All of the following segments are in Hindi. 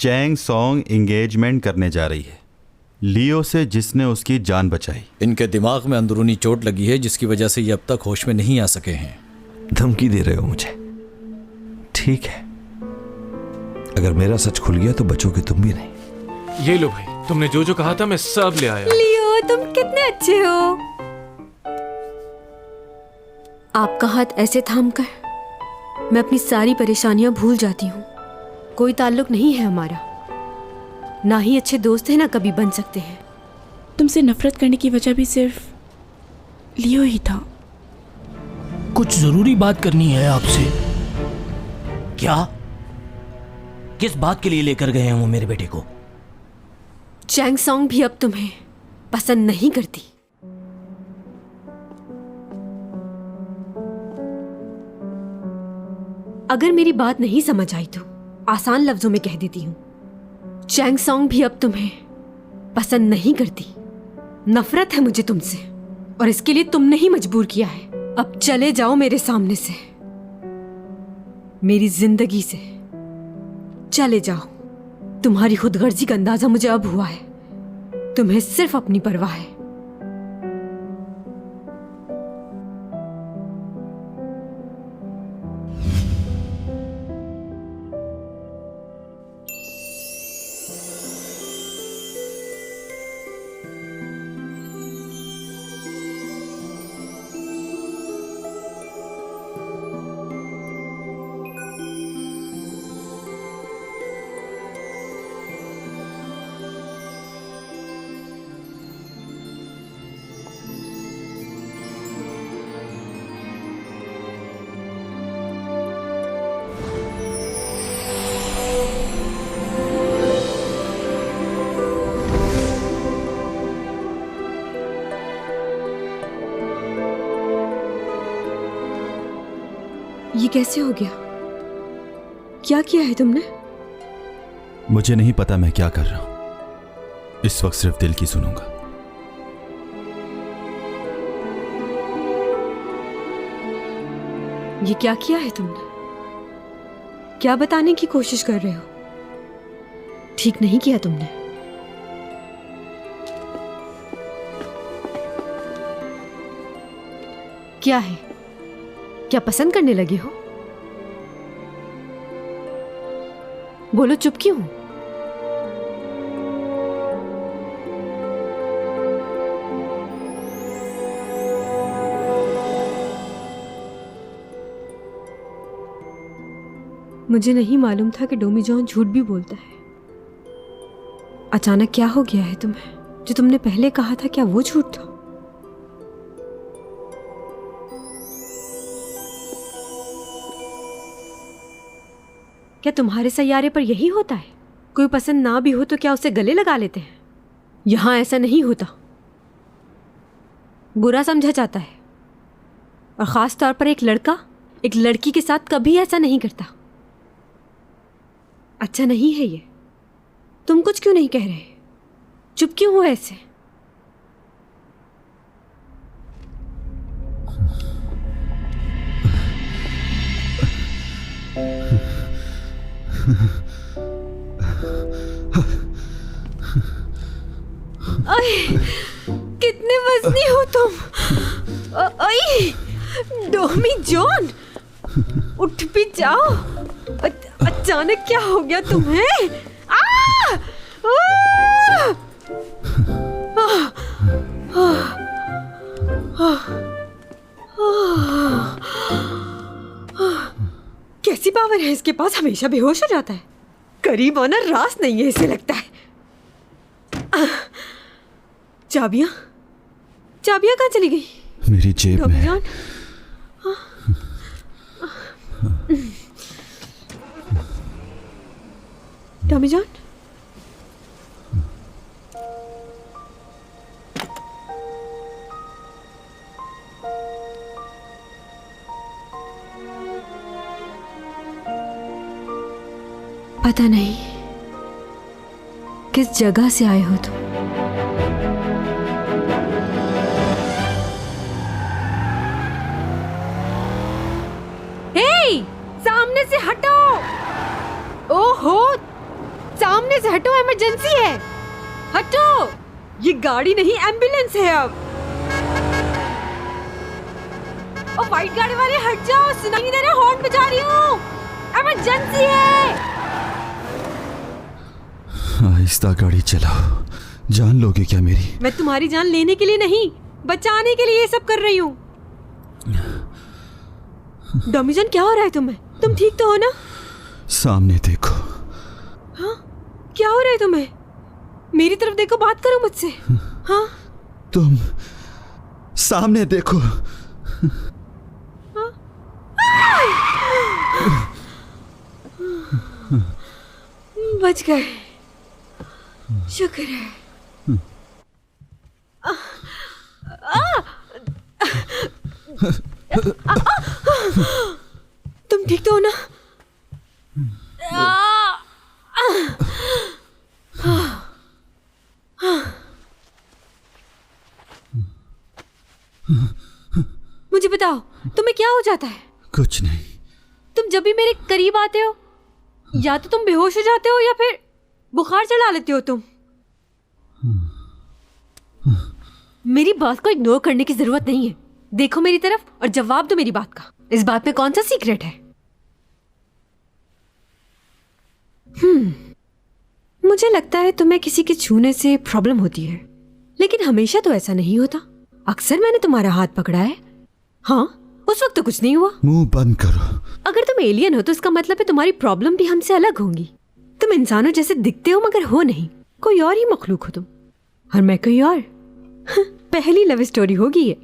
चैंग सॉन्ग एंगेजमेंट करने जा रही है लियो से, जिसने उसकी जान बचाई। इनके दिमाग में अंदरूनी चोट लगी है जिसकी वजह से ये अब तक होश में नहीं आ सके हैं। धमकी दे रहे हो मुझे? ठीक है, अगर मेरा सच खुल गया तो बचोगे तुम भी नहीं। ये लो भाई, तुमने जो जो कहा था मैं सब ले आया। लियो, तुम कितने अच्छे हो। आपका हाथ ऐसे थामकर मैं अपनी सारी परेशानियां भूल जाती हूँ। कोई ताल्लुक नहीं है हमारा, ना ही अच्छे दोस्त हैं ना कभी बन सकते हैं। तुमसे नफरत करने की वजह भी सिर्फ लियो ही था। कुछ जरूरी बात करनी है आपसे। क्या? किस बात के लिए लेकर गए हैं वो मेरे बेटे को? चैंग सॉन्ग भी अब तुम्हें पसंद नहीं करती। अगर मेरी बात नहीं समझ आई तो आसान लफ्जों में कह देती हूं, चैंग सॉन्ग भी अब तुम्हें पसंद नहीं करती। नफरत है मुझे तुमसे, और इसके लिए तुमने ही मजबूर किया है। अब चले जाओ मेरे सामने से, मेरी जिंदगी से चले जाओ। तुम्हारी खुदगर्जी का अंदाजा मुझे अब हुआ है। तुम्हें सिर्फ अपनी परवाह है। ये कैसे हो गया? क्या किया है तुमने? मुझे नहीं पता मैं क्या कर रहा हूं। इस वक्त सिर्फ दिल की सुनूंगा। ये क्या किया है तुमने? क्या बताने की कोशिश कर रहे हो? ठीक नहीं किया तुमने। क्या है? क्या पसंद करने लगे हो? बोलो, चुप क्यों? मुझे नहीं मालूम था कि डोमीजॉन झूठ भी बोलता है। अचानक क्या हो गया है तुम्हें? जो तुमने पहले कहा था, क्या वो झूठ था? क्या तुम्हारे सैयारे पर यही होता है? कोई पसंद ना भी हो तो क्या उसे गले लगा लेते हैं? यहां ऐसा नहीं होता। बुरा समझा जाता है, और खास तौर पर एक लड़का एक लड़की के साथ कभी ऐसा नहीं करता। अच्छा नहीं है ये। तुम कुछ क्यों नहीं कह रहे? चुप क्यों हो ऐसे? कितने वजनी हो तुम। डोमीजॉन, उठ भी जाओ। अचानक क्या हो गया तुम्हें? कैसी पावर है इसके पास? हमेशा बेहोश हो जाता है। करीब आना रास नहीं है इसे, लगता है। चाबियां चाबियां कहाँ चली गई? मेरी जेब में। डोमीजॉन, पता नहीं किस जगह से आए हो तुम। सामने से हटो। ओहो, सामने सामने से हटो, इमरजेंसी है। हटो, ये गाड़ी नहीं एम्बुलेंस है अब। ओ व्हाइट गाड़ी वाले हट जाओ, सुनाई नहीं दे रहा, हॉर्न बजा रही हूँ, इमरजेंसी है। आहिस्ता गाड़ी चलाओ, जान लोगे क्या मेरी? मैं तुम्हारी जान लेने के लिए नहीं, बचाने के लिए ये सब कर रही हूँ। डॉमीजन, क्या हो रहा है तुम्हें? तुम ठीक तो हो ना? सामने देखो। हाँ, क्या हो रहा है तुम्हें? मेरी तरफ देखो, बात करो मुझसे। हाँ, तुम सामने देखो। बच गए, शुक्र है। तुम ठीक तो हो ना? मुझे बताओ, तुम्हें क्या हो जाता है? कुछ नहीं। तुम जब भी मेरे करीब आते हो, या तो तुम बेहोश हो जाते हो या फिर बुखार चढ़ा लेते हो तुम। मेरी बात को इग्नोर करने की जरूरत नहीं है। देखो मेरी तरफ और जवाब दो मेरी बात का। इस बात में कौन सा सीक्रेट है? मुझे लगता है तुम्हें किसी के छूने से प्रॉब्लम होती है, लेकिन हमेशा तो ऐसा नहीं होता। अक्सर मैंने तुम्हारा हाथ पकड़ा है। हाँ, उस वक्त तो कुछ नहीं हुआ। मुंह बंद करो। अगर तुम एलियन हो तो इसका मतलब है तुम्हारी प्रॉब्लम भी हमसे अलग होंगी। तुम इंसानों जैसे दिखते हो मगर हो नहीं, कोई और ही मखलूक हो तुम, और मैं कोई और। पहली लव स्टोरी होगी ये।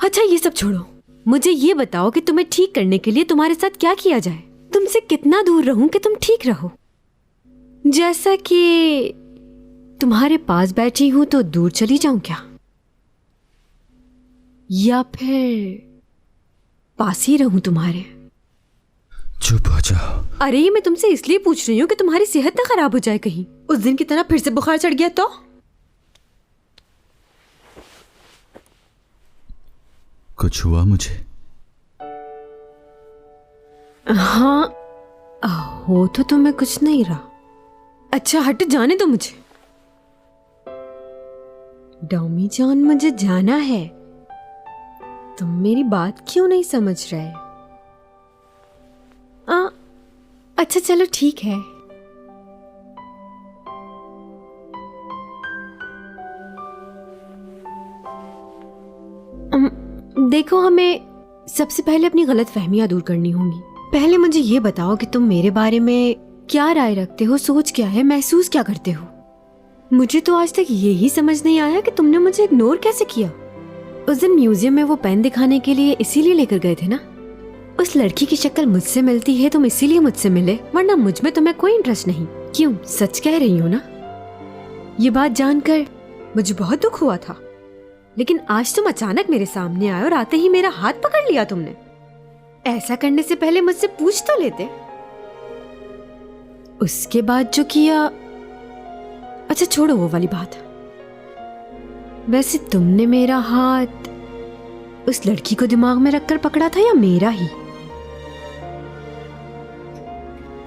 अच्छा ये सब छोड़ो, मुझे ये बताओ कि तुम्हें ठीक करने के लिए तुम्हारे साथ क्या किया जाए? तुमसे कितना दूर रहूं कि तुम ठीक रहो? जैसा कि तुम्हारे पास बैठी हूं तो दूर चली जाऊं क्या, या फिर पास ही रहूं तुम्हारे? चुप हो जाओ। अरे ये मैं तुमसे इसलिए पूछ रही हूँ कि तुम्हारी सेहत ना खराब हो जाए कहीं उस दिन की तरह फिर से बुखार चढ़ गया तो। कुछ हुआ मुझे? हाँ, हो तो तुम्हें कुछ नहीं रहा। अच्छा हट, जाने दो मुझे। डॉमी जॉन, मुझे जाना है। तुम मेरी बात क्यों नहीं समझ रहे? अच्छा चलो ठीक है। देखो, हमें सबसे पहले अपनी गलतफहमियां दूर करनी होंगी। पहले मुझे ये बताओ कि तुम मेरे बारे में क्या राय रखते हो, सोच क्या है, महसूस क्या करते हो? मुझे तो आज तक यही समझ नहीं आया कि तुमने मुझे इग्नोर कैसे किया। उस दिन म्यूजियम में वो पेन दिखाने के लिए इसीलिए लेकर गए थे ना? उस लड़की की शक्ल मुझसे मिलती है, तुम इसीलिए मुझसे मिले, वरना मुझ में तुम्हें कोई इंटरेस्ट नहीं। क्यों, सच कह रही हो ना? ये बात जानकर मुझे बहुत दुख हुआ था, लेकिन आज तुम अचानक मेरे सामने आए और आते ही मेरा हाथ पकड़ लिया तुमने। ऐसा करने से पहले मुझसे पूछ तो लेते। उसके बाद जो किया, अच्छा छोड़ो वो वाली बात। वैसे तुमने मेरा हाथ उस लड़की को दिमाग में रखकर पकड़ा था या मेरा ही?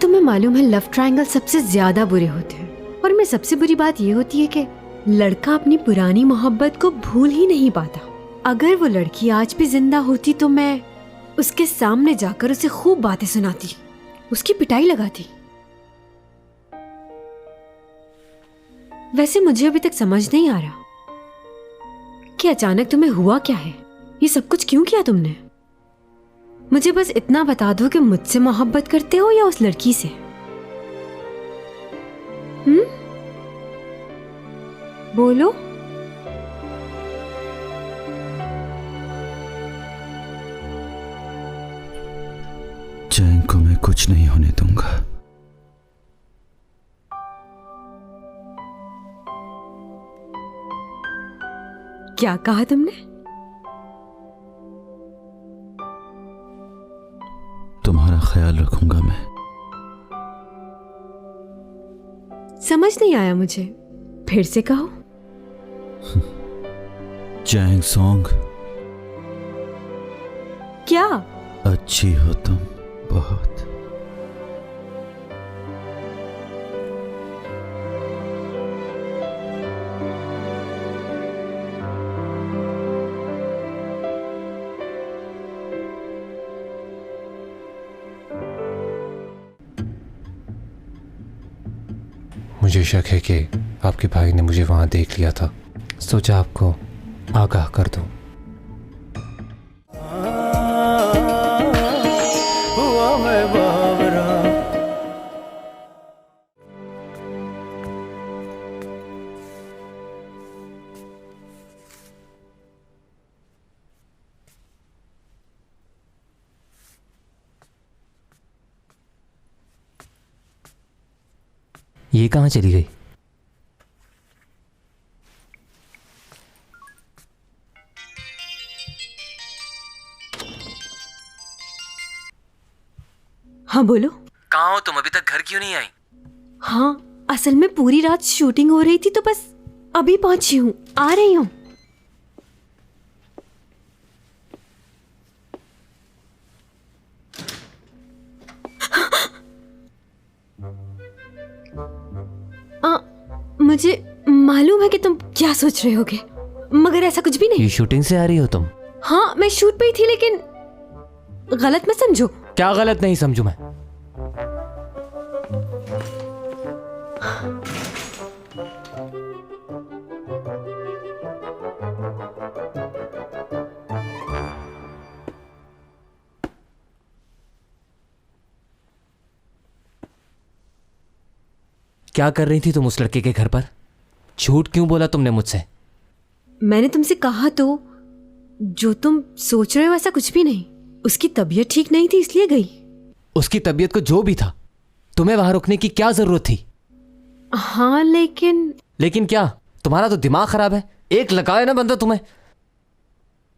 तुम्हें मालूम है लव ट्रायंगल सबसे ज्यादा बुरे होते हैं, और में सबसे बुरी बात यह होती है कि लड़का अपनी पुरानी मोहब्बत को भूल ही नहीं पाता। अगर वो लड़की आज भी जिंदा होती तो मैं उसके सामने जाकर उसे खूब बातें सुनाती, उसकी पिटाई लगाती। वैसे मुझे अभी तक समझ नहीं आ रहा कि अचानक तुम्हें हुआ क्या है, ये सब कुछ क्यों किया तुमने? मुझे बस इतना बता दो कि मुझसे मोहब्बत करते हो या उस लड़की से? बोलो। चैंग को मैं कुछ नहीं होने दूंगा। क्या कहा तुमने? तुम्हारा ख्याल रखूंगा मैं। समझ नहीं आया मुझे, फिर से कहो। चैंग सॉन्ग, क्या? अच्छी हो तुम बहुत। मुझे शक है कि आपके भाई ने मुझे वहां देख लिया था, सोचा आपको आगाह कर दूं। ये कहाँ चली गई? हाँ बोलो। कहाँ हो तुम? अभी तक घर क्यों नहीं आई? हाँ, असल में पूरी रात शूटिंग हो रही थी तो बस अभी पहुंची हूँ, आ रही हूँ। मुझे मालूम है कि तुम क्या सोच रहे होगे, मगर ऐसा कुछ भी नहीं। ये शूटिंग से आ रही हो तुम? हाँ, मैं शूट पे ही थी, लेकिन गलत मत समझो। क्या गलत नहीं समझू मैं? क्या कर रही थी तुम उस लड़के के घर पर? झूठ क्यों बोला तुमने मुझसे? मैंने तुमसे कहा तो, जो तुम सोच रहे हो ऐसा कुछ भी नहीं। उसकी तबीयत ठीक नहीं थी इसलिए गई। उसकी तबीयत को जो भी था, तुम्हें वहां रुकने की क्या जरूरत थी? हाँ लेकिन क्या? तुम्हारा तो दिमाग खराब है। एक लगाए ना बंदा तुम्हें।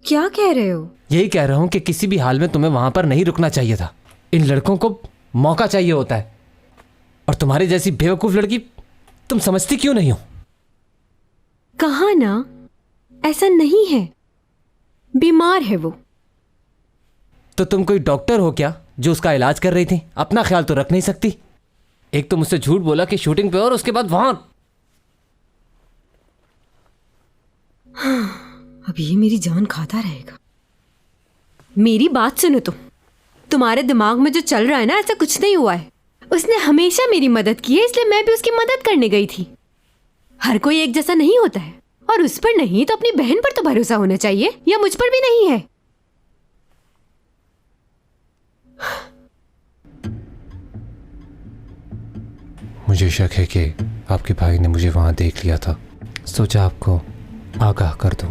क्या कह रहे हो? यही कह रहा हूं कि किसी भी हाल में तुम्हें वहां पर नहीं रुकना चाहिए था। इन लड़कों को मौका चाहिए होता है, और तुम्हारी जैसी बेवकूफ लड़की तुम समझती क्यों नहीं हो? कहा ना, ऐसा नहीं है, बीमार है वो। तो तुम कोई डॉक्टर हो क्या जो उसका इलाज कर रही थी? अपना ख्याल तो रख नहीं सकती। एक तो मुझसे झूठ बोला कि शूटिंग पे, और उसके बाद वहां। अब ये मेरी जान खाता रहेगा। मेरी बात सुनो तुम्हारे दिमाग में जो चल रहा है ना, ऐसा कुछ नहीं हुआ है। उसने हमेशा मेरी मदद की है, इसलिए मैं भी उसकी मदद करने गई थी। हर कोई एक जैसा नहीं होता है, और उस पर नहीं तो अपनी बहन पर तो भरोसा होना चाहिए, या मुझ पर भी नहीं है। मुझे शक है कि आपके भाई ने मुझे वहां देख लिया था, सोचा आपको आगाह कर दूं।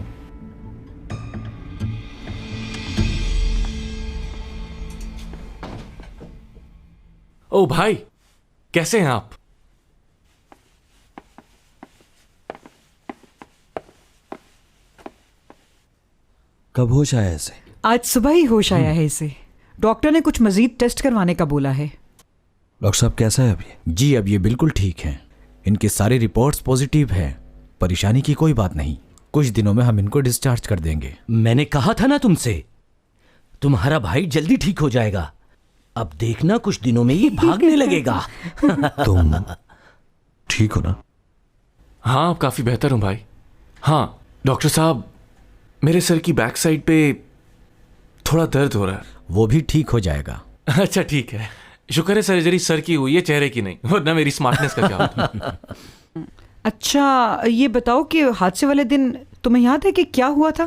ओ भाई, कैसे हैं आप? कब होश आया ऐसे? आज सुबह ही होश आया है इसे। डॉक्टर ने कुछ मजीद टेस्ट करवाने का बोला है। डॉक्टर साहब कैसा है अभी? जी अब ये बिल्कुल ठीक हैं। इनके सारे रिपोर्ट्स पॉजिटिव हैं। परेशानी की कोई बात नहीं। कुछ दिनों में हम इनको डिस्चार्ज कर देंगे। मैंने कहा था ना तुमसे, तुम्हारा भाई जल्दी ठीक हो जाएगा। अब देखना कुछ दिनों में ये भागने लगेगा। तुम ठीक हो ना? हाँ, काफी बेहतर हूं भाई। हाँ डॉक्टर साहब, मेरे सर की बैक साइड पे थोड़ा दर्द हो रहा है। वो भी ठीक हो जाएगा। अच्छा ठीक है, शुक्र है सर्जरी सर की हुई है, चेहरे की नहीं, वरना मेरी स्मार्टनेस का क्या होता। अच्छा ये बताओ कि हादसे वाले दिन तुम्हें याद है कि क्या हुआ था?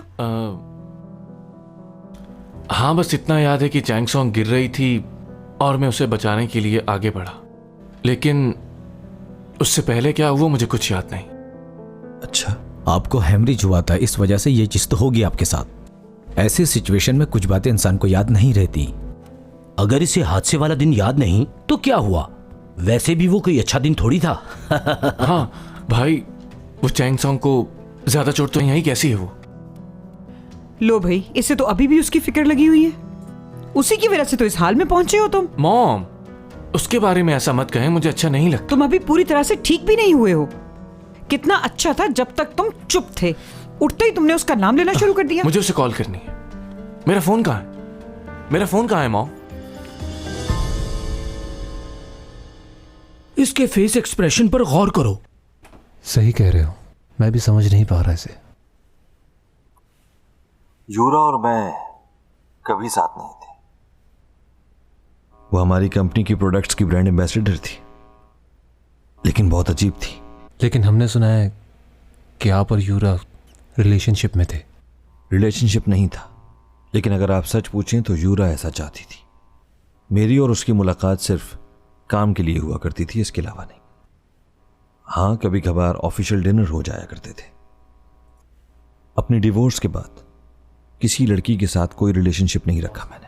हाँ बस इतना याद है कि चैंगसोंग गिर रही थी और मैं उसे बचाने के लिए आगे बढ़ा, लेकिन उससे पहले क्या हुआ मुझे कुछ याद नहीं। अच्छा, आपको हेमरेज हुआ था, इस वजह से ये चीज तो होगी आपके साथ। ऐसी सिचुएशन में कुछ बातें इंसान को याद नहीं रहती। अगर इसे हादसे वाला दिन याद नहीं तो क्या हुआ? वैसे भी वो कोई अच्छा दिन थोड़ी था। हाँ भाई, वो चैंगसोंग को ज्यादा चोट तो यही कैसी है वो? लो भाई, इसे तो अभी भी उसकी फिक्र लगी हुई है। उसी की वजह से तो इस हाल में पहुंचे हो तुम। मॉम, उसके बारे में ऐसा मत कहें, मुझे अच्छा नहीं लगता। तुम अभी पूरी तरह से ठीक भी नहीं हुए हो। कितना अच्छा था जब तक तुम चुप थे, उठते ही तुमने उसका नाम लेना शुरू कर दिया। मुझे उसे कॉल करनी है। मेरा फोन कहाँ है? मेरा फोन कहाँ है मॉम? इसके फेस एक्सप्रेशन पर गौर करो। सही कह रहे हो, मैं भी समझ नहीं पा रहा इसे। यूरा और मैं कभी साथ नहीं थे। वो हमारी कंपनी की प्रोडक्ट्स की ब्रांड एम्बेसडर थी। लेकिन बहुत अजीब थी। लेकिन हमने सुना है कि आप और यूरा रिलेशनशिप में थे। रिलेशनशिप नहीं था, लेकिन अगर आप सच पूछें तो यूरा ऐसा चाहती थी। मेरी और उसकी मुलाकात सिर्फ काम के लिए हुआ करती थी, इसके अलावा नहीं। हाँ, कभी कभार ऑफिशियल डिनर हो जाया करते थे। अपने डिवोर्स के बाद किसी लड़की के साथ कोई रिलेशनशिप नहीं रखा मैंने।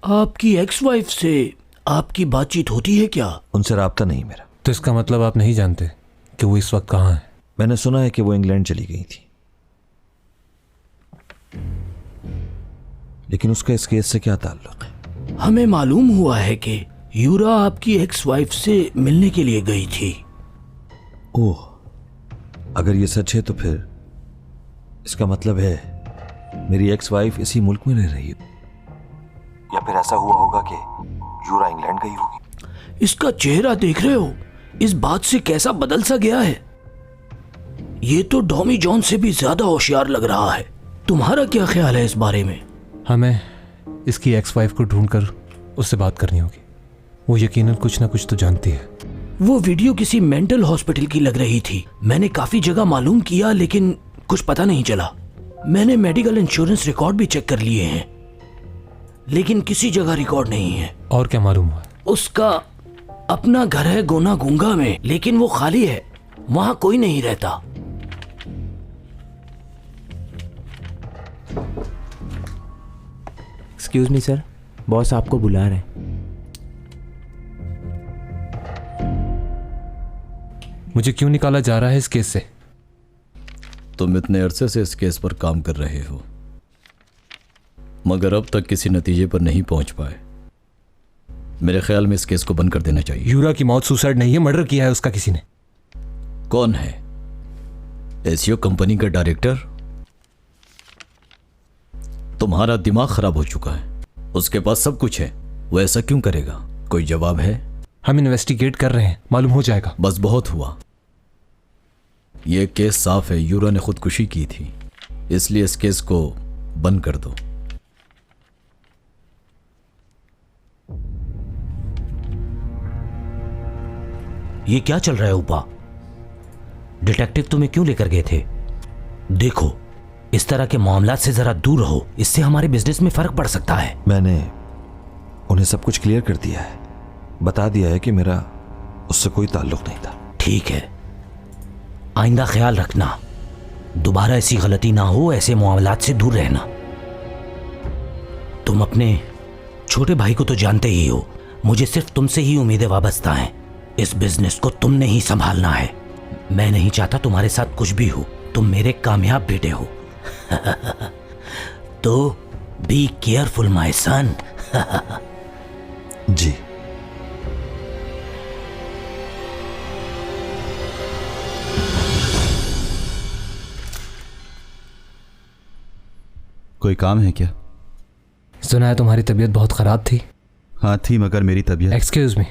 आपकी एक्स वाइफ से आपकी बातचीत होती है क्या? उनसे राब्ता नहीं मेरा। तो इसका मतलब आप नहीं जानते कि वो इस वक्त कहाँ है? मैंने सुना है कि वो इंग्लैंड चली गई थी, लेकिन उसका इस केस से क्या ताल्लुक है? हमें मालूम हुआ है कि यूरा आपकी एक्स वाइफ से मिलने के लिए गई थी। ओह, अगर ये सच है तो फिर इसका मतलब है मेरी एक्स वाइफ इसी मुल्क में रह रही है, या फिर ऐसा हुआ होगा कि यूरा इंग्लैंड गई होगी। इसका चेहरा देख रहे हो, इस बात से कैसा बदल सा गया है। ये तो डॉमी जॉन से भी ज्यादा होशियार लग रहा है। तुम्हारा क्या ख्याल है इस बारे में? हमें इसकी एक्स वाइफ को ढूंढकर उससे बात करनी होगी। वो यकीनन कुछ ना कुछ तो जानती है। वो वीडियो किसी मेंटल हॉस्पिटल की लग रही थी। मैंने काफी जगह मालूम किया, लेकिन कुछ पता नहीं चला। मैंने मेडिकल इंश्योरेंस रिकॉर्ड भी चेक कर लिए हैं, लेकिन किसी जगह रिकॉर्ड नहीं है। और क्या मालूम हुआ? उसका अपना घर है गोना गुंगा में, लेकिन वो खाली है, वहां कोई नहीं रहता। एक्सक्यूज मी सर, बॉस आपको बुला रहे हैं। मुझे क्यों निकाला जा रहा है इस केस से? तुम इतने अरसे से इस केस पर काम कर रहे हो, मगर अब तक किसी नतीजे पर नहीं पहुंच पाए। मेरे ख्याल में इस केस को बंद कर देना चाहिए। यूरा की मौत सुसाइड नहीं है, मर्डर किया है उसका किसी ने। कौन है? एसीओ कंपनी का डायरेक्टर? तुम्हारा दिमाग खराब हो चुका है। उसके पास सब कुछ है, वो ऐसा क्यों करेगा? कोई जवाब है? हम इन्वेस्टिगेट कर रहे हैं, मालूम हो जाएगा। बस बहुत हुआ। यह केस साफ है, यूरा ने खुदकुशी की थी, इसलिए इस केस को बंद कर दो। ये क्या चल रहा है उपा? डिटेक्टिव तुम्हें क्यों लेकर गए थे? देखो, इस तरह के मामलात से जरा दूर रहो, इससे हमारे बिजनेस में फर्क पड़ सकता है। मैंने उन्हें सब कुछ क्लियर कर दिया है, बता दिया है कि मेरा उससे कोई ताल्लुक नहीं था। ठीक है, आइंदा ख्याल रखना, दोबारा ऐसी गलती ना हो, ऐसे मामलात से दूर रहना। तुम अपने छोटे भाई को तो जानते ही हो, मुझे सिर्फ तुमसे ही उम्मीदें वाबस्ता हैं। इस बिजनेस को तुमने ही संभालना है। मैं नहीं चाहता तुम्हारे साथ कुछ भी हो, तुम मेरे कामयाब बेटे हो। तो बी केयरफुल माय सन। जी। कोई काम है क्या? सुना है तुम्हारी तबीयत बहुत खराब थी। हाँ थी, मगर मेरी तबीयत। Excuse me.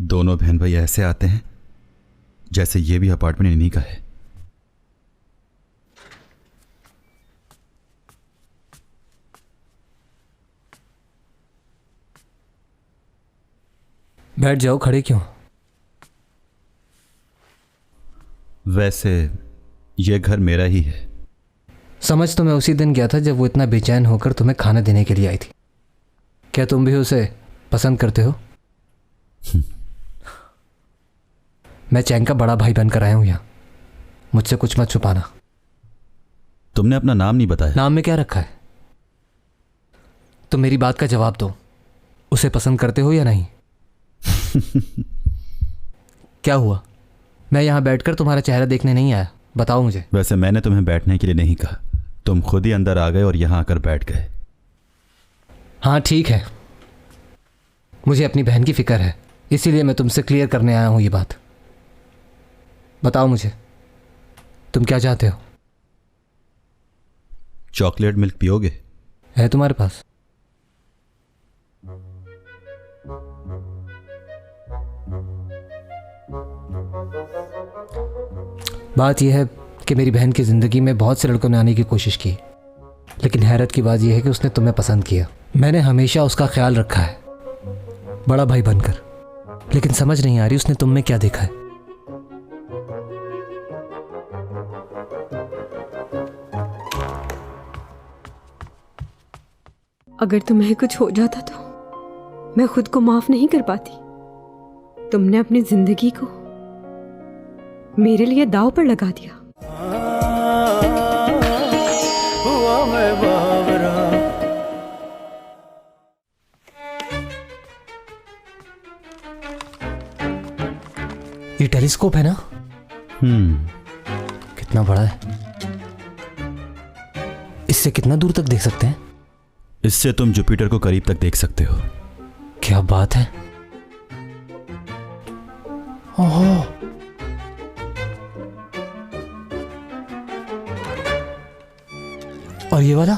दोनों बहन भाई ऐसे आते हैं जैसे ये भी अपार्टमेंट इन्हीं का है। बैठ जाओ, खड़े क्यों? वैसे ये घर मेरा ही है। समझ तो मैं उसी दिन गया था जब वो इतना बेचैन होकर तुम्हें खाना देने के लिए आई थी। क्या तुम भी उसे पसंद करते हो? मैं चैंग का बड़ा भाई बनकर आया हूं यहाँ, मुझसे कुछ मत छुपाना। तुमने अपना नाम नहीं बताया। नाम में क्या रखा है? तुम मेरी बात का जवाब दो, उसे पसंद करते हो या नहीं? क्या हुआ? मैं यहाँ बैठकर तुम्हारा चेहरा देखने नहीं आया, बताओ मुझे। वैसे मैंने तुम्हें बैठने के लिए नहीं कहा, तुम खुद ही अंदर आ गए और यहाँ आकर बैठ गए। हाँ ठीक है, मुझे अपनी बहन की फिक्र है, इसीलिए मैं तुमसे क्लियर करने आया हूँ ये बात। बताओ मुझे, तुम क्या चाहते हो? चॉकलेट मिल्क पियोगे? है तुम्हारे पास? बात यह है कि मेरी बहन की ज़िंदगी में बहुत से लड़कों ने आने की कोशिश की, लेकिन हैरत की बात यह है कि उसने तुम्हें पसंद किया। मैंने हमेशा उसका ख्याल रखा है, बड़ा भाई बनकर, लेकिन समझ नहीं आ रही उसने तुम में क्या देखा है। अगर तुम्हें कुछ हो जाता तो मैं खुद को माफ नहीं कर पाती। तुमने अपनी जिंदगी को मेरे लिए दांव पर लगा दिया। ये टेलीस्कोप है ना? कितना बड़ा है? इससे कितना दूर तक देख सकते हैं? इससे तुम जुपिटर को करीब तक देख सकते हो। क्या बात है। ओहो, और ये वाला?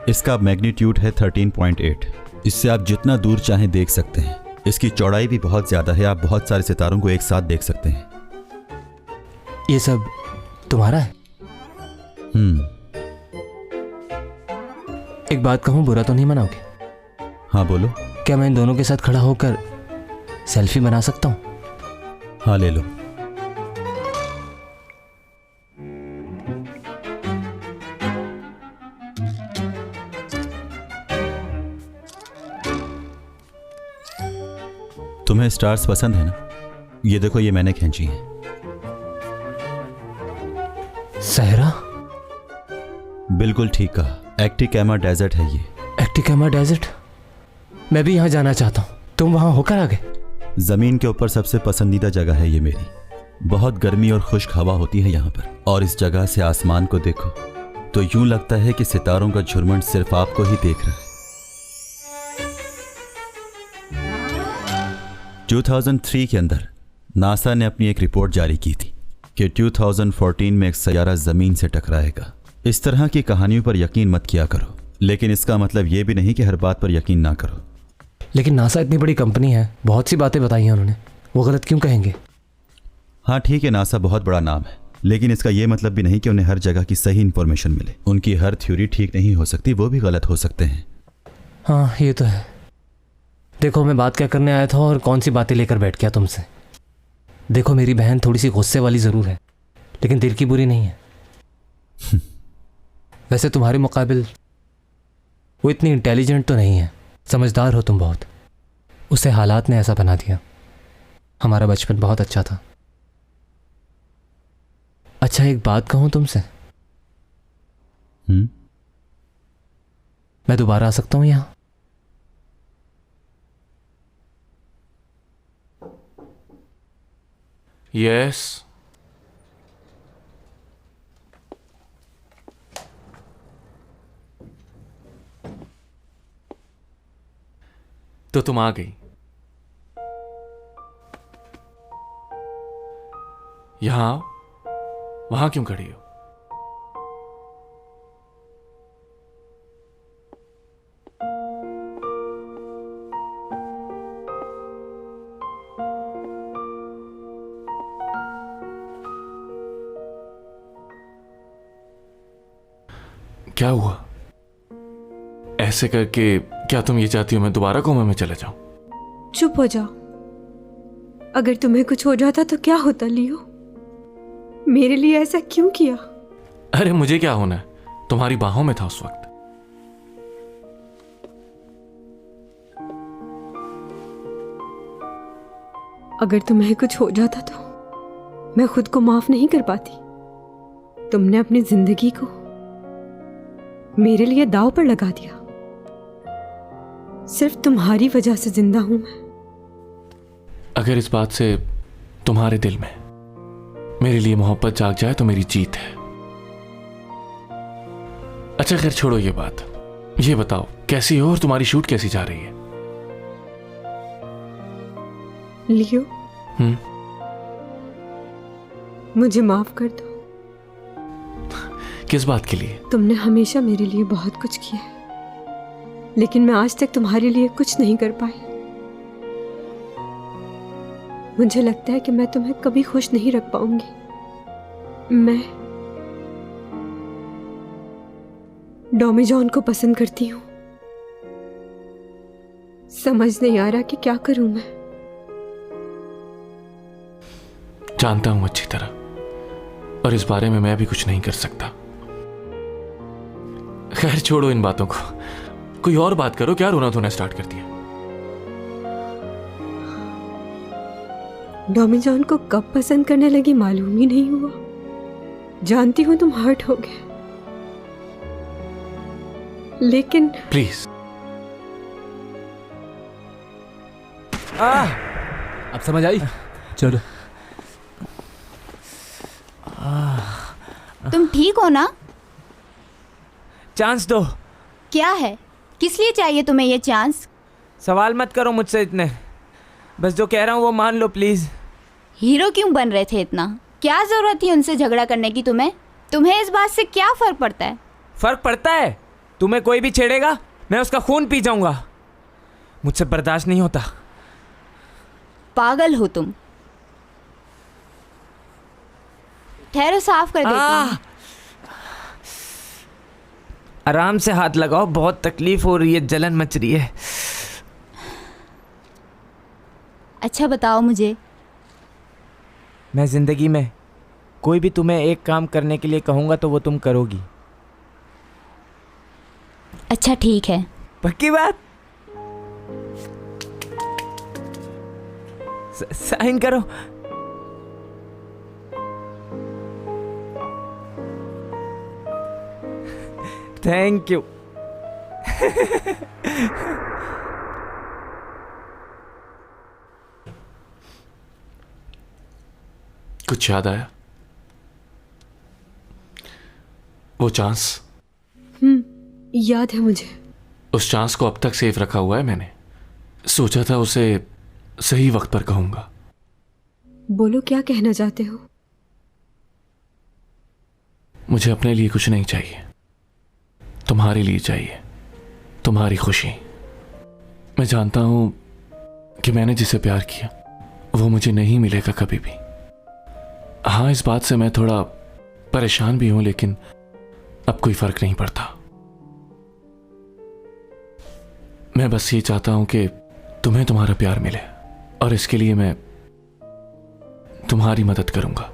इसका मैग्नीट्यूड है 13.8। इससे आप जितना दूर चाहें देख सकते हैं। इसकी चौड़ाई भी बहुत ज्यादा है, आप बहुत सारे सितारों को एक साथ देख सकते हैं। ये सब तुम्हारा है? एक बात कहूं, बुरा तो नहीं मनाओगे? हाँ बोलो। क्या मैं इन दोनों के साथ खड़ा होकर सेल्फी बना सकता हूं? हाँ ले लो। तुम्हें स्टार्स पसंद है ना? ये देखो, ये मैंने खींची है। सहरा? बिल्कुल ठीक कहा, एक्टिकामा डेजर्ट है ये। एक्टिकामा डेजर्ट? मैं भी यहां जाना चाहता हूं। तुम वहां होकर आ गए? जमीन के ऊपर सबसे पसंदीदा जगह है ये मेरी। बहुत गर्मी और खुश्क हवा होती है यहाँ पर, और इस जगह से आसमान को देखो तो यूं लगता है कि सितारों का झुरमुट सिर्फ आपको ही देख रहा है। 2003 के अंदर नासा ने अपनी एक रिपोर्ट जारी की थी कि 2014 में एक सैयारा जमीन से टकराएगा। इस तरह की कहानियों पर यकीन मत किया करो, लेकिन इसका मतलब यह भी नहीं कि हर बात पर यकीन ना करो। लेकिन नासा इतनी बड़ी कंपनी है, बहुत सी बातें बताई हैं उन्होंने, वो गलत क्यों कहेंगे? हाँ ठीक है, नासा बहुत बड़ा नाम है, लेकिन इसका यह मतलब भी नहीं कि उन्हें हर जगह की सही इंफॉर्मेशन मिले। उनकी हर थ्योरी ठीक नहीं हो सकती, वो भी गलत हो सकते हैं। हाँ ये तो है। देखो, मैं बात क्या करने आया था और कौन सी बातें लेकर बैठ गया तुमसे। देखो, मेरी बहन थोड़ी सी गुस्से वाली ज़रूर है, लेकिन दिल की बुरी नहीं है। वैसे तुम्हारे मुकाबिल वो इतनी इंटेलिजेंट तो नहीं है, समझदार हो तुम बहुत। उसे हालात ने ऐसा बना दिया। हमारा बचपन बहुत अच्छा था। अच्छा, एक बात कहूं तुमसे? मैं दोबारा आ सकता हूं यहां? यस। तो तुम आ गई। यहां आओ। वहां क्यों खड़ी हो? क्या हुआ? ऐसे करके क्या तुम ये चाहती हो मैं दोबारा कोमा में चले जाऊं? चुप हो जाओ। अगर तुम्हें कुछ हो जाता तो क्या होता लियो? मेरे लिए ऐसा क्यों किया? अरे मुझे क्या होना है, तुम्हारी बाहों में था उस वक्त। अगर तुम्हें कुछ हो जाता तो मैं खुद को माफ नहीं कर पाती। तुमने अपनी जिंदगी को मेरे लिए दांव पर लगा दिया। सिर्फ तुम्हारी वजह से जिंदा हूं मैं। अगर इस बात से तुम्हारे दिल में मेरे लिए मोहब्बत जाग जाए तो मेरी जीत है। अच्छा खैर छोड़ो ये बात, ये बताओ कैसी हो और तुम्हारी शूट कैसी जा रही है? लियो, मुझे माफ कर दो। किस बात के लिए? तुमने हमेशा मेरे लिए बहुत कुछ किया है, लेकिन मैं आज तक तुम्हारे लिए कुछ नहीं कर पाई। मुझे लगता है कि मैं तुम्हें कभी खुश नहीं रख पाऊंगी। मैं डोमेजॉन को पसंद करती हूँ। समझ नहीं आ रहा कि क्या करूं मैं। जानता हूं अच्छी तरह, और इस बारे में मैं भी कुछ नहीं कर सकता। खैर छोड़ो इन बातों को, कोई और बात करो। क्या रोना धोना स्टार्ट कर दिया? डॉमी जॉन को कब पसंद करने लगी मालूम ही नहीं हुआ। जानती हूं तुम हर्ट हो गए, लेकिन प्लीज। अब समझ आई? चलो। तुम ठीक हो ना? चांस दो। क्या है? किस लिए चाहिए तुम्हें ये चांस? सवाल मत करो मुझसे इतने, बस जो कह रहा हूँ वो मान लो प्लीज। हीरो क्यों बन रहे थे इतना? क्या जरूरत थी उनसे झगड़ा करने की तुम्हें? तुम्हें इस बात से क्या फर्क पड़ता है? फर्क पड़ता है। तुम्हें कोई भी छेड़ेगा मैं उसका खून पी जाऊंगा। मुझसे बर्दाश्त नहीं होता। पागल हो तुम। ठहरो, साफ कर देती हूँ। आराम से हाथ लगाओ, बहुत तकलीफ हो रही है, जलन मच रही है। अच्छा बताओ मुझे, मैं जिंदगी में कोई भी तुम्हें एक काम करने के लिए कहूंगा तो वो तुम करोगी। अच्छा ठीक है। पक्की बात? साइन करो। Thank you. कुछ याद आया? वो चांस? याद है मुझे। उस चांस को अब तक सेफ रखा हुआ है मैंने। सोचा था उसे सही वक्त पर कहूंगा। बोलो, क्या कहना चाहते हो? मुझे अपने लिए कुछ नहीं चाहिए, तुम्हारे लिए चाहिए, तुम्हारी खुशी। मैं जानता हूं कि मैंने जिसे प्यार किया वो मुझे नहीं मिलेगा कभी भी। हाँ, इस बात से मैं थोड़ा परेशान भी हूं, लेकिन अब कोई फर्क नहीं पड़ता। मैं बस ये चाहता हूं कि तुम्हें तुम्हारा प्यार मिले, और इसके लिए मैं तुम्हारी मदद करूंगा।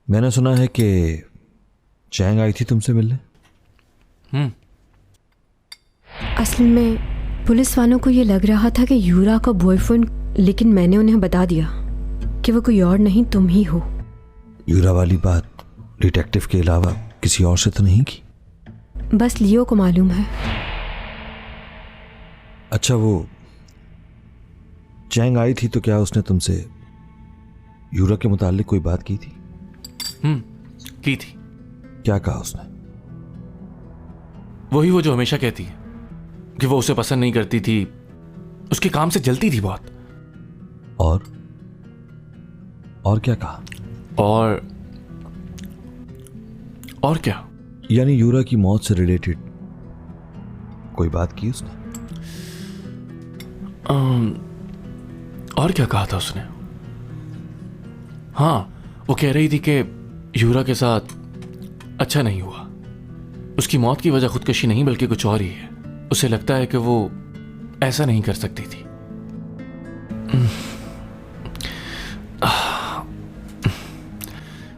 मैंने सुना है कि चैंग आई थी तुमसे मिलने। असल में पुलिस वालों को ये लग रहा था कि यूरा का बॉयफ्रेंड, लेकिन मैंने उन्हें बता दिया कि वो कोई और नहीं, तुम ही हो। यूरा वाली बात डिटेक्टिव के अलावा किसी और से तो नहीं की? बस लियो को मालूम है। अच्छा, वो चैंग आई थी तो क्या उसने तुमसे यूरा के मुतालिक कोई बात की थी? की थी। क्या कहा उसने? वही वो जो हमेशा कहती है कि वो उसे पसंद नहीं करती थी, उसके काम से जलती थी बहुत। और क्या कहा? और क्या? यानी यूरा की मौत से रिलेटेड कोई बात की उसने? और क्या कहा था उसने? हाँ, वो कह रही थी कि यूरा के साथ अच्छा नहीं हुआ। उसकी मौत की वजह खुदकशी नहीं बल्कि कुछ और ही है। उसे लगता है कि वो ऐसा नहीं कर सकती थी।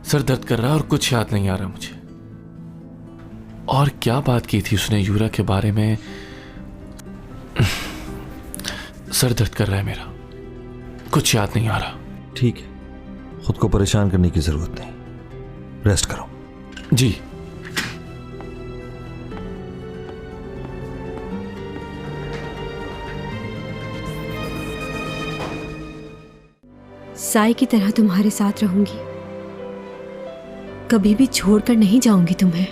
सर दर्द कर रहा है और कुछ याद नहीं आ रहा मुझे। और क्या बात की थी उसने यूरा के बारे में? सर दर्द कर रहा है मेरा, कुछ याद नहीं आ रहा। ठीक है, खुद को परेशान करने की जरूरत नहीं, रेस्ट करो। जी। साई की तरह तुम्हारे साथ रहूंगी, कभी भी छोड़कर नहीं जाऊंगी तुम्हें।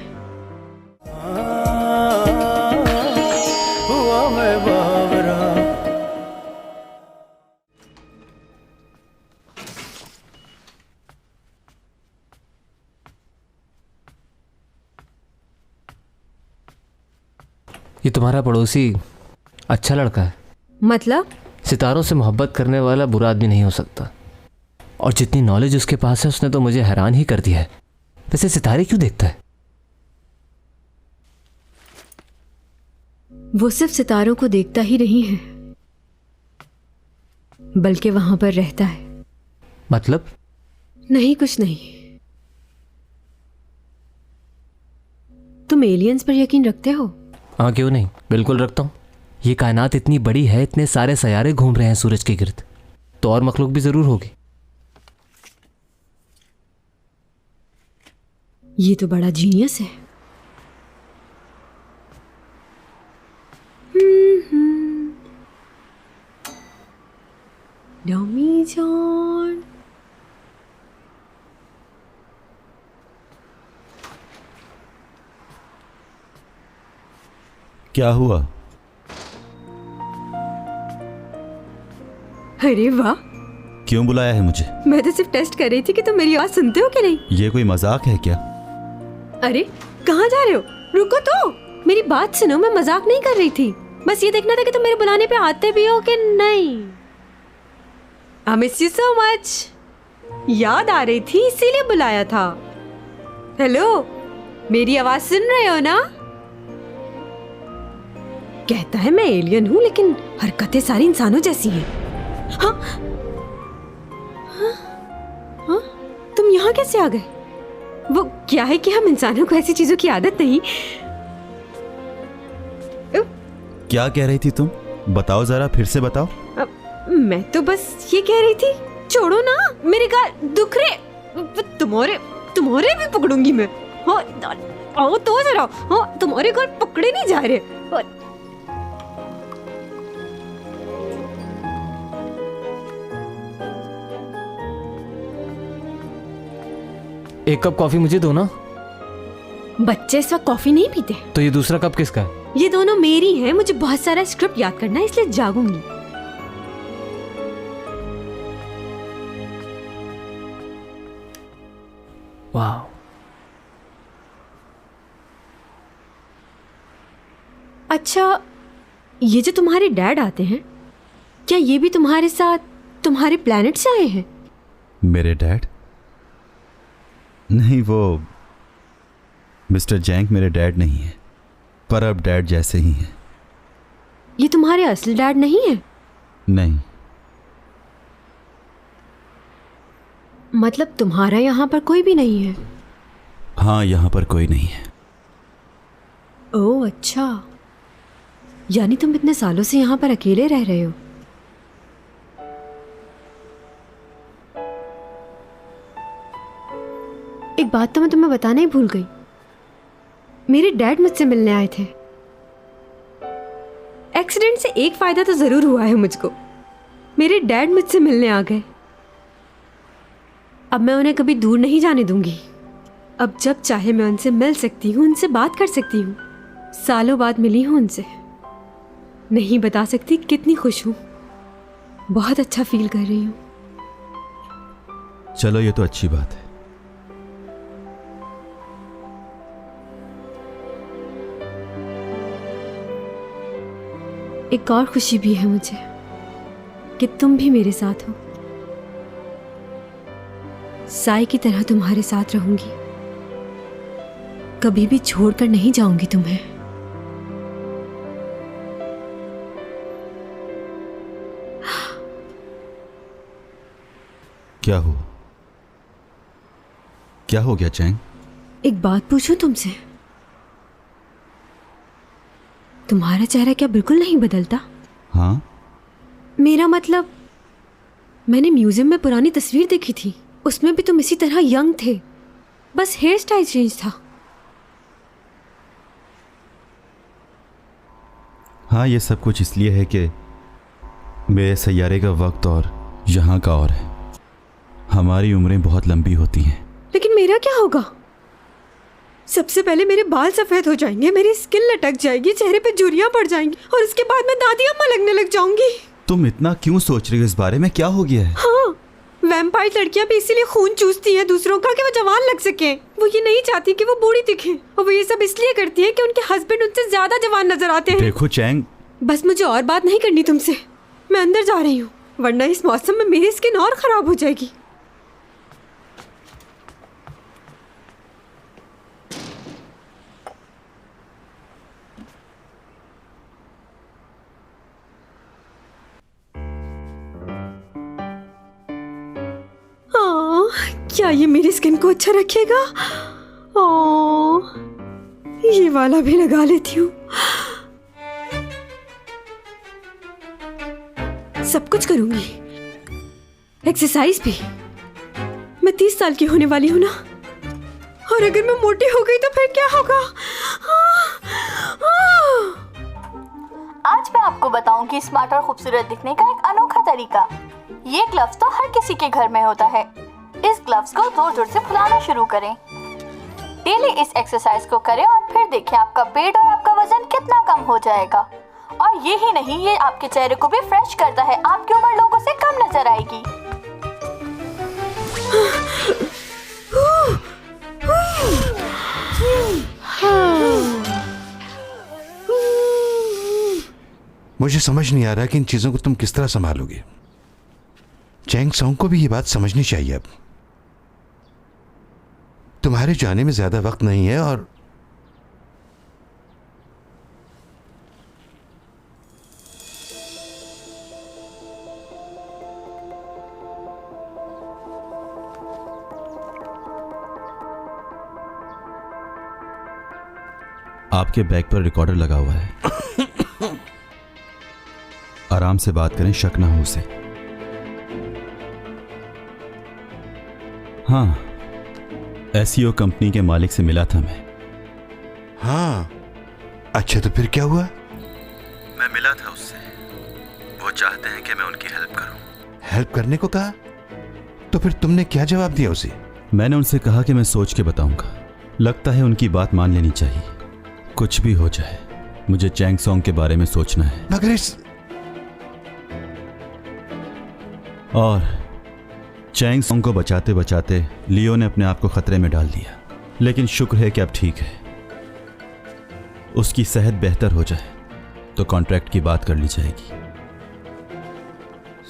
ये तुम्हारा पड़ोसी अच्छा लड़का है। मतलब? सितारों से मोहब्बत करने वाला बुरा आदमी नहीं हो सकता। और जितनी नॉलेज उसके पास है उसने तो मुझे हैरान ही कर दिया है। वैसे सितारे क्यों देखता है? वो सिर्फ सितारों को देखता ही नहीं है, बल्कि वहां पर रहता है। मतलब? नहीं, कुछ नहीं। तुम एलियंस पर यकीन रखते हो? हाँ, क्यों नहीं, बिल्कुल रखता हूँ। ये कायनात इतनी बड़ी है, इतने सारे सैयारे घूम रहे हैं सूरज के गिर्द, तो और मखलूक भी जरूर होगी। ये तो बड़ा जीनियस है। डमी जॉन, क्या हुआ? अरे वाह, क्यों बुलाया है मुझे? मैं तो सिर्फ टेस्ट कर रही थी कि तुम मेरी आवाज सुनते हो कि नहीं। ये कोई मजाक है क्या? अरे कहाँ जा रहे हो? रुको तो, मेरी बात सुनो। मैं मजाक नहीं कर रही थी, बस ये देखना था कि तुम मेरे बुलाने पे आते भी हो कि नहीं। I miss you so much. याद आ रही थी इसीलिए बुलाया था। हेलो, मेरी आवाज सुन रहे हो ना? कहता है मैं एलियन हूं, लेकिन हरकतें सारी इंसानों जैसी हैं। हाँ? हाँ? हाँ? तुम यहाँ कैसे आ गए? वो क्या है कि हम इंसानों को ऐसी चीजों की आदत नहीं। क्या कह रही थी तुम? बताओ जरा, फिर से बताओ। मैं तो बस ये कह रही थी, छोड़ो ना, मेरे गाल दुख रहे। तुम्हारे भी पकड़ूंगी मैं। हाँ, आओ तो जरा। हाँ, तुम्हारे गाल पकड़े नहीं जा रहे। एक कप कॉफी मुझे दो ना। बच्चे इस वक्त कॉफी नहीं पीते। तो ये दूसरा कप किसका है? ये दोनों मेरी हैं। मुझे बहुत सारा स्क्रिप्ट याद करना है, इसलिए जागूंगी। वाह, अच्छा, ये जो तुम्हारे डैड आते हैं, क्या ये भी तुम्हारे साथ तुम्हारे प्लेनेट से आए हैं? मेरे डैड? नहीं, वो मिस्टर जैंग मेरे डैड नहीं है, पर अब डैड जैसे ही हैं। ये तुम्हारे असली डैड नहीं है? नहीं। मतलब तुम्हारा यहाँ पर कोई भी नहीं है? हाँ, यहाँ पर कोई नहीं है। ओह अच्छा, यानी तुम इतने सालों से यहाँ पर अकेले रह रहे हो। एक बात तो मैं तुम्हें बताना ही भूल गई। मेरे डैड मुझसे मिलने आए थे। एक्सीडेंट से एक फायदा तो जरूर हुआ है मुझको। मेरे डैड मुझसे मिलने आ गए। अब मैं उन्हें कभी दूर नहीं जाने दूंगी। अब जब चाहे मैं उनसे मिल सकती हूँ, उनसे बात कर सकती हूँ। सालों बाद मिली हूँ उनसे। नहीं बता सकती कितनी खुश हूँ। बहुत अच्छा फील कर रही हूँ। चलो, ये तो अच्छी बात है। एक और खुशी भी है मुझे कि तुम भी मेरे साथ हो। साई की तरह तुम्हारे साथ रहूंगी। कभी भी छोड़कर नहीं जाऊंगी तुम्हें। क्या हुआ? क्या हो गया चैंग? एक बात पूछूं तुमसे? तुम्हारा चेहरा क्या बिल्कुल नहीं बदलता? हाँ? मेरा मतलब, मैंने म्यूजियम में पुरानी तस्वीर देखी थी, उसमें भी तुम इसी तरह यंग थे, बस हेयर स्टाइल चेंज था। हाँ, ये सब कुछ इसलिए है कि मेरे सैयारे का वक्त और यहाँ का और है। हमारी उम्रें बहुत लंबी होती हैं। लेकिन मेरा क्या होगा? सबसे पहले मेरे बाल सफेद हो जाएंगे, मेरी स्किन लटक जाएगी, चेहरे पे झुर्रियां पड़ जाएंगी, और उसके बाद मैं दादी अम्मा लगने लग जाऊंगी। तुम इतना क्यों सोच रही हो इस बारे में? क्या हो गया है? हाँ, वैम्पायर लड़कियां भी इसीलिए खून चूसती हैं दूसरों का कि वो जवान लग सके। वो ये नहीं चाहती कि वो बूढ़ी दिखे, और वो ये सब इसलिए करती है कि उनके हस्बैंड उनसे ज्यादा जवान नजर आते हैं। देखो चैंग, बस मुझे और बात नहीं करनी तुमसे। मैं अंदर जा रही हूँ, वरना इस मौसम में मेरी स्किन और खराब हो जाएगी। क्या ये मेरी स्किन को अच्छा रखेगा? ये वाला भी लगा लेती हूँ। सब कुछ करूंगी, एक्सरसाइज भी। मैं 30 साल की होने वाली हूँ ना, और अगर मैं मोटी हो गई तो फिर क्या होगा? आज मैं आपको बताऊंगी स्मार्ट और खूबसूरत दिखने का एक अनोखा तरीका। ये ग्लव्स तो हर किसी के घर में होता है। इस ग्लव्स को जोर जोर से फुलाना शुरू करें। डेली इस एक्सरसाइज को करें और फिर देखें आपका पेट और आपका वजन कितना कम हो जाएगा। और ये ही नहीं, ये आपके चेहरे को भी फ्रेश करता है। आपकी उम्र लोगों से कम नजर आएगी। मुझे समझ नहीं आ रहा कि इन चीजों को तुम किस तरह संभालोगे। चैंग सॉन्ग को भी ये बात समझनी चाहिए। अब तुम्हारे जाने में ज्यादा वक्त नहीं है और आपके बैग पर रिकॉर्डर लगा हुआ है। आराम से बात करें, शक ना हो उसे। हाँ, एसईओ कंपनी के मालिक से मिला था मैं। हाँ, अच्छा तो फिर क्या हुआ? मैं मिला था उससे। वो चाहते हैं कि मैं उनकी हेल्प करूं। हेल्प करने को कहा? तो फिर तुमने क्या जवाब दिया उसे? मैंने उनसे कहा कि मैं सोच के बताऊंगा। लगता है उनकी बात मान लेनी चाहिए। कुछ भी हो जाए, मुझे चैंग सॉन्ग के बारे में सोचना है। मगर इस और चैंग सॉन्ग को बचाते बचाते लियो ने अपने आप को खतरे में डाल दिया। लेकिन शुक्र है कि अब ठीक है। उसकी सेहत बेहतर हो जाए तो कॉन्ट्रैक्ट की बात कर ली जाएगी।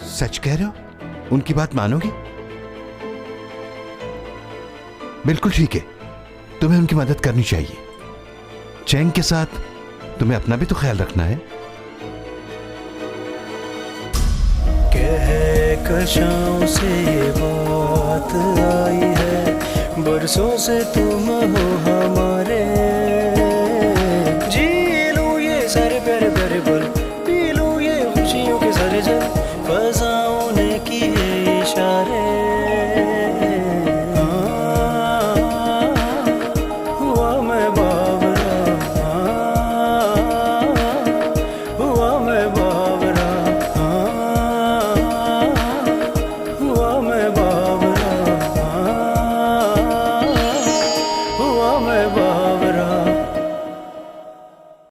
सच कह रहे हो? उनकी बात मानोगे? बिल्कुल ठीक है, तुम्हें उनकी मदद करनी चाहिए। चैंग के साथ तुम्हें अपना भी तो ख्याल रखना है। कशाओं से ये बात आई है, बरसों से तुम हो हमारे। जी लूं ये सारे प्यारे प्यारे पल, पी लूं ये खुशियों के सारे जल।